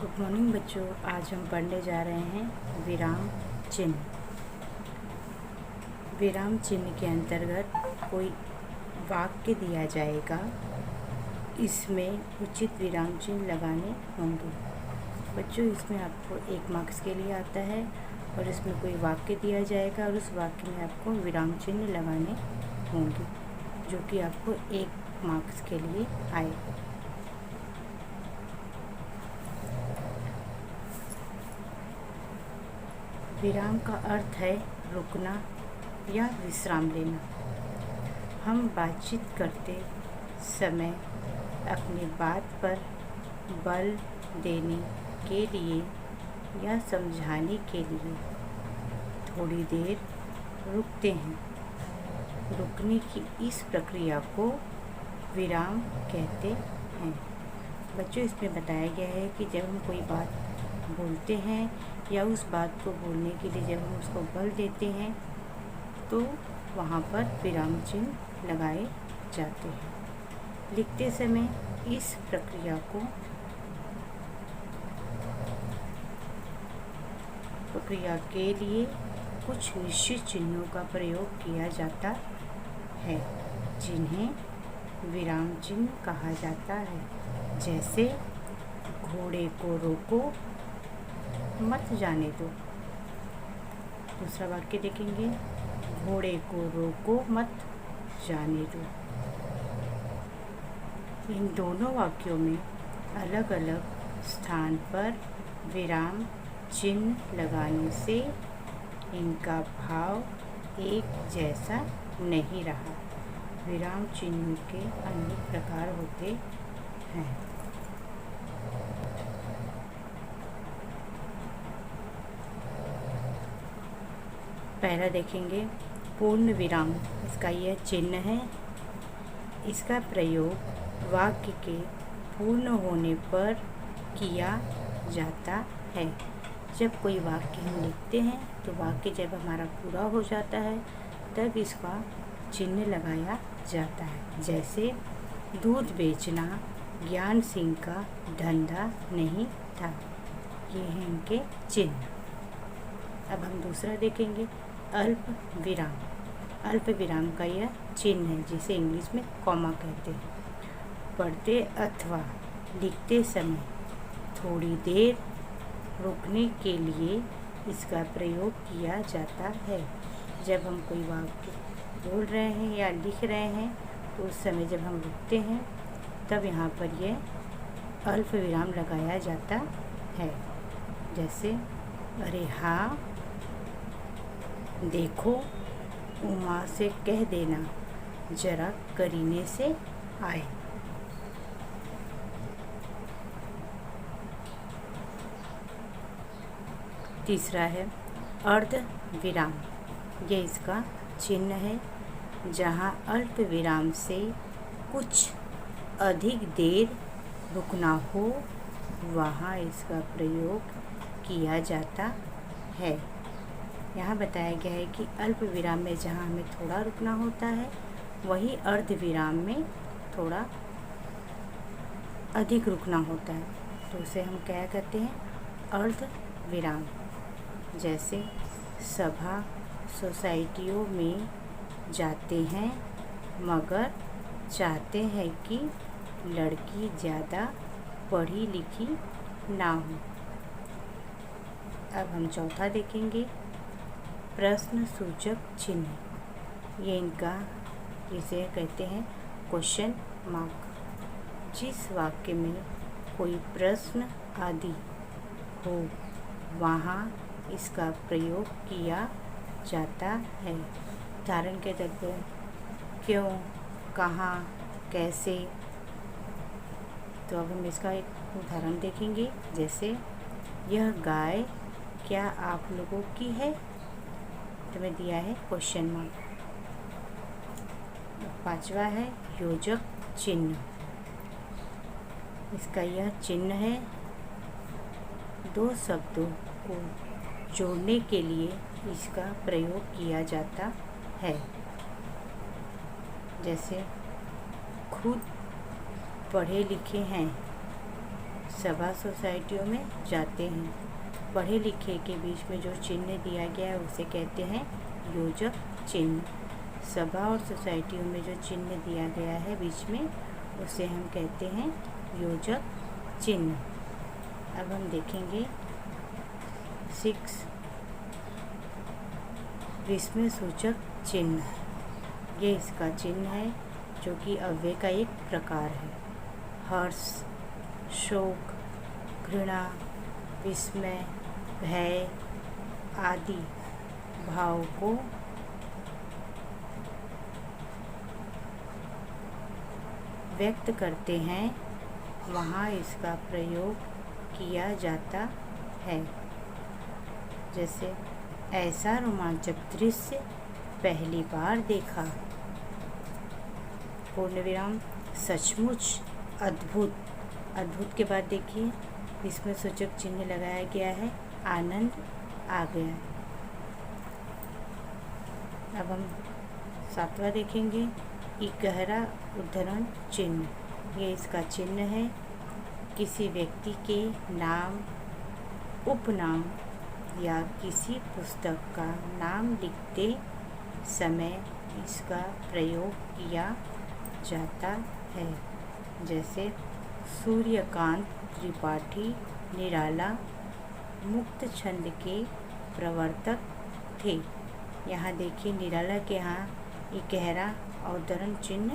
Good morning बच्चों। आज हम पढ़ने जा रहे हैं विराम चिन्ह। विराम चिन्ह के अंतर्गत कोई वाक्य दिया जाएगा, इसमें उचित विराम चिन्ह लगाने होंगे। बच्चों, इसमें आपको 1 मार्क्स के लिए आता है और इसमें कोई वाक्य दिया जाएगा और उस वाक्य में आपको विराम चिन्ह लगाने होंगे, जो कि आपको 1 मार्क्स के लिए आएगा। विराम का अर्थ है रुकना या विश्राम लेना। हम बातचीत करते समय अपनी बात पर बल देने के लिए या समझाने के लिए थोड़ी देर रुकते हैं। रुकने की इस प्रक्रिया को विराम कहते हैं। बच्चों, इसमें बताया गया है कि जब हम कोई बात बोलते हैं या उस बात को बोलने के लिए जब हम उसको बल देते हैं तो वहाँ पर विराम चिन्ह लगाए जाते हैं। लिखते समय इस प्रक्रिया के लिए कुछ निश्चित चिन्हों का प्रयोग किया जाता है, जिन्हें विराम चिन्ह कहा जाता है। जैसे घोड़े को रोको, मत जाने दो। दूसरा वाक्य देखेंगे, घोड़े को रोको, मत जाने दो। इन दोनों वाक्यों में अलग अलग स्थान पर विराम चिन्ह लगाने से इनका भाव एक जैसा नहीं रहा। विराम चिन्हों के अनेक प्रकार होते हैं। पहला देखेंगे पूर्ण विराम। इसका यह चिन्ह है। इसका प्रयोग वाक्य के पूर्ण होने पर किया जाता है। जब कोई वाक्य हम लिखते हैं तो वाक्य जब हमारा पूरा हो जाता है तब इसका चिन्ह लगाया जाता है। जैसे दूध बेचना ज्ञान सिंह का धंधा नहीं था। ये हैं इनके चिन्ह। अब हम दूसरा देखेंगे अल्प विराम। अल्प विराम का यह चिन्ह है, जिसे इंग्लिश में कॉमा कहते हैं। पढ़ते अथवा लिखते समय थोड़ी देर रुकने के लिए इसका प्रयोग किया जाता है। जब हम कोई वाक्य बोल रहे हैं या लिख रहे हैं तो उस समय जब हम रुकते हैं तब यहाँ पर यह अल्प विराम लगाया जाता है। जैसे अरे हाँ, देखो, उमा से कह देना जरा करीने से आए। तीसरा है अर्ध विराम। ये इसका चिन्ह है। जहाँ अल्प विराम से कुछ अधिक देर रुकना हो वहाँ इसका प्रयोग किया जाता है। यहाँ बताया गया है कि अल्प विराम में जहाँ हमें थोड़ा रुकना होता है वही अर्ध विराम में थोड़ा अधिक रुकना होता है, तो उसे हम क्या कहते हैं, अर्ध विराम। जैसे सभा सोसाइटियों में जाते हैं मगर चाहते हैं कि लड़की ज़्यादा पढ़ी लिखी ना हो। अब हम चौथा देखेंगे प्रश्न सूचक चिन्ह। ये इनका इसे कहते हैं क्वेश्चन मार्क। जिस वाक्य में कोई प्रश्न आदि हो वहाँ इसका प्रयोग किया जाता है। उदाहरण के तौर पर क्यों, कहाँ, कैसे। तो अब हम इसका एक उदाहरण देखेंगे। जैसे यह गाय क्या आप लोगों की है, तो में दिया है क्वेश्चन मार्क। पांचवा है योजक चिन्ह। इसका यह चिन्ह है, दो शब्दों को जोड़ने के लिए इसका प्रयोग किया जाता है। जैसे खुद पढ़े लिखे हैं, सभा सोसाइटियों में जाते हैं। पढ़े लिखे के बीच में जो चिन्ह दिया गया है उसे कहते हैं योजक चिन्ह। सभा और सोसाइटियों में जो चिन्ह दिया गया है बीच में उसे हम कहते हैं योजक चिन्ह। अब हम देखेंगे 6 विस्मय सूचक चिन्ह। ये इसका चिन्ह है जो कि अव्यय का एक प्रकार है। हर्ष, शोक, घृणा, विस्मय, भय आदि भाव को व्यक्त करते हैं, वहाँ इसका प्रयोग किया जाता है। जैसे ऐसा रोमांचक दृश्य पहली बार देखा। पूर्ण विराम, सचमुच अद्भुत। अद्भुत के बाद देखिए इसमें सूचक चिन्ह लगाया गया है, आनंद आ गया। अब हम 7वां देखेंगे, गहरा उद्धरण चिन्ह। ये इसका चिन्ह है। किसी व्यक्ति के नाम, उपनाम या किसी पुस्तक का नाम लिखते समय इसका प्रयोग किया जाता है। जैसे सूर्यकांत त्रिपाठी निराला मुक्त छंद के प्रवर्तक थे। यहाँ देखिए निराला के यहाँ एक गहरा उद्धरण चिन्ह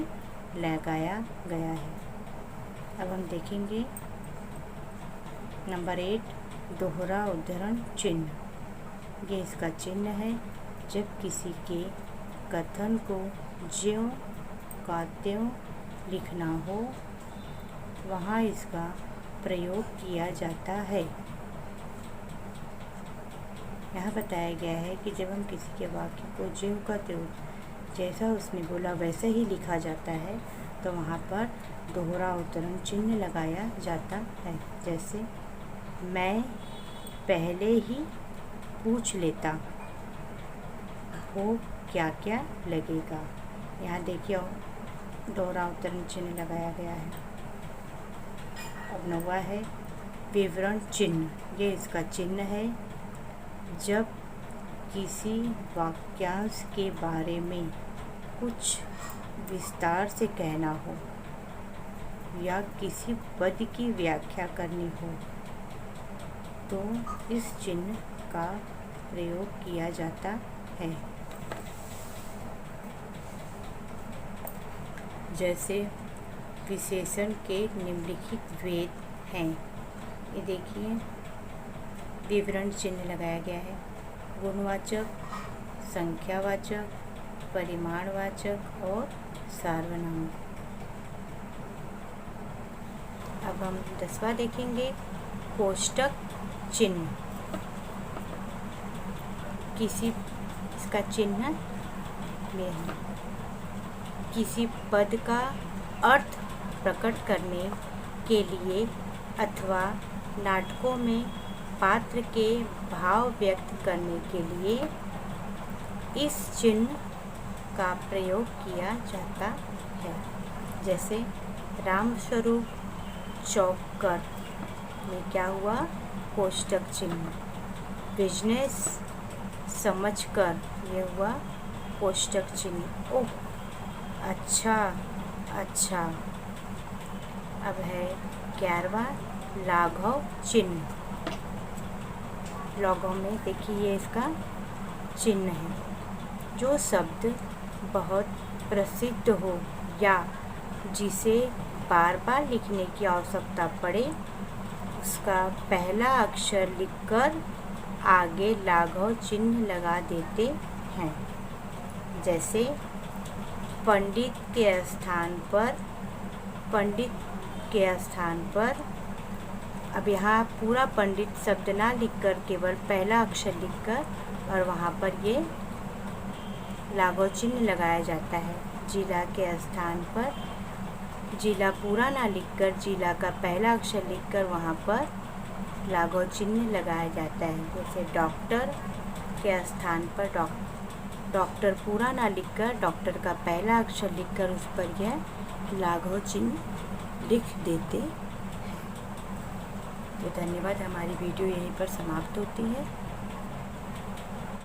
लगाया गया है। अब हम देखेंगे नंबर 8 दोहरा उद्धरण चिन्ह। ये इसका चिन्ह है जब किसी के कथन को ज्यों का त्यों लिखना हो, वहाँ इसका प्रयोग किया जाता है। यहाँ बताया गया है कि जब हम किसी के वाक्य को ज्यों का त्यों जैसा उसने बोला वैसे ही लिखा जाता है तो वहाँ पर दोहरा उद्धरण चिन्ह लगाया जाता है। जैसे मैं पहले ही पूछ लेता वो क्या क्या लगेगा। यहाँ देखिए दोहरा उद्धरण चिन्ह लगाया गया है। अब 9वां है विवरण चिन्ह। ये इसका चिन्ह है जब किसी वाक्यांश के बारे में कुछ विस्तार से कहना हो या किसी पद की व्याख्या करनी हो तो इस चिन्ह का प्रयोग किया जाता है। जैसे विशेषण के निम्नलिखित भेद हैं। ये देखिए विवरण चिन्ह लगाया गया है। गुणवाचक, संख्यावाचक, परिमाणवाचक और सार्वनाम। अब हम 10वां देखेंगे कोष्टक चिन्ह। किसी इसका चिन्ह में है किसी पद का अर्थ प्रकट करने के लिए अथवा नाटकों में पात्र के भाव व्यक्त करने के लिए इस चिन्ह का प्रयोग किया जाता है। जैसे रामस्वरूप चौककर में क्या हुआ, कोष्टक चिन्ह। बिजनेस समझकर ये हुआ कोष्टक चिन्ह। ओह अच्छा अच्छा। अब है 11वां लाघव चिन्ह। लाघव में देखिए इसका चिन्ह है। जो शब्द बहुत प्रसिद्ध हो या जिसे बार बार लिखने की आवश्यकता पड़े उसका पहला अक्षर लिखकर आगे लाघव चिन्ह लगा देते हैं। जैसे पंडित के स्थान पर अब यहाँ पूरा पंडित शब्द ना लिखकर केवल पहला अक्षर लिखकर और वहाँ पर ये लाघव चिन्ह लगाया जाता है। जिला के स्थान पर जिला पूरा ना लिखकर जिला का पहला अक्षर लिखकर वहाँ पर लाघव चिन्ह लगाया जाता है। जैसे डॉक्टर के स्थान पर डॉक्टर पूरा ना लिखकर डॉक्टर का पहला अक्षर लिखकर उस पर यह लाघव चिन्ह लिख देते हैं। तो धन्यवाद। हमारी वीडियो यहीं पर समाप्त होती है।